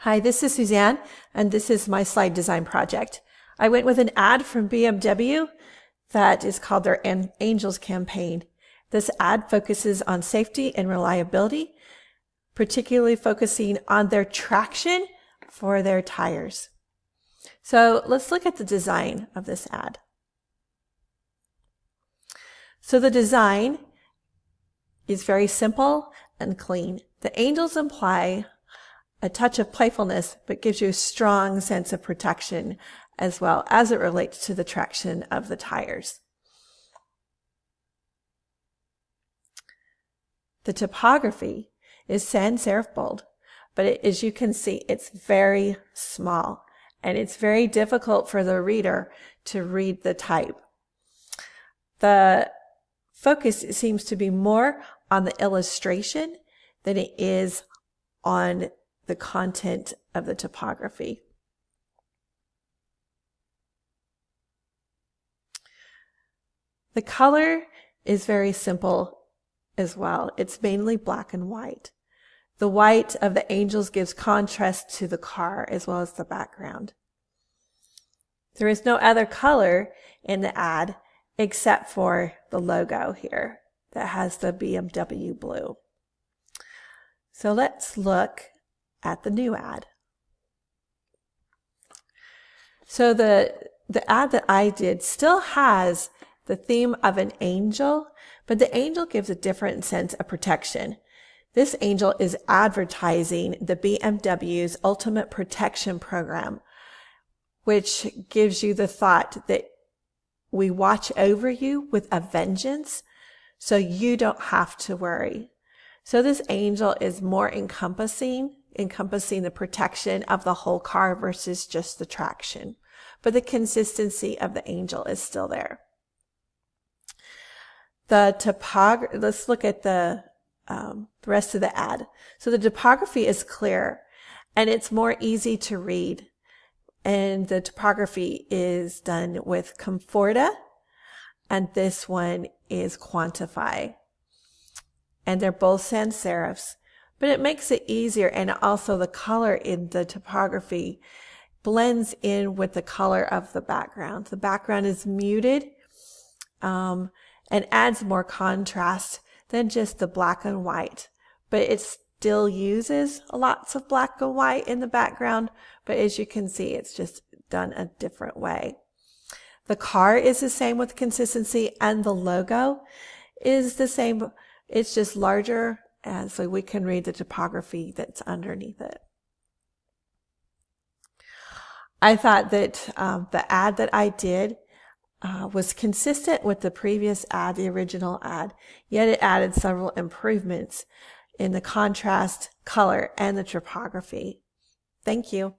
Hi, this is Suzanne, and this is my slide design project. I went with an ad from BMW that is called their Angels campaign. This ad focuses on safety and reliability, particularly focusing on their traction for their tires. So let's look at the design of this ad. So the design is very simple and clean. The angels imply a touch of playfulness, but gives you a strong sense of protection as well as it relates to the traction of the tires. The typography is sans serif bold, but as you can see, it's very small and it's very difficult for the reader to read the type. The focus seems to be more on the illustration than it is on the content of the typography. The color is very simple as well. It's mainly black and white. The white of the angels gives contrast to the car as well as the background. There is no other color in the ad except for the logo here that has the BMW blue. So let's look at the new ad. So the ad that I did still has the theme of an angel, but the angel gives a different sense of protection. This angel is advertising the BMW's Ultimate Protection Program, which gives you the thought that we watch over you with a vengeance, so you don't have to worry. So this angel is more encompassing the protection of the whole car versus just the traction. But the consistency of the angel is still there. Let's look at the rest of the ad. So the typography is clear and it's more easy to read. And the typography is done with Comforta, and this one is Quantify. And they're both sans serifs. But it makes it easier, and also the color in the typography blends in with the color of the background. The background is muted and adds more contrast than just the black and white. But it still uses lots of black and white in the background, but as you can see, it's just done a different way. The car is the same with consistency, and the logo is the same. It's just larger, and so we can read the typography that's underneath it. I thought that the ad that I did was consistent with the previous ad, the original ad, yet it added several improvements in the contrast, color, and the typography. Thank you.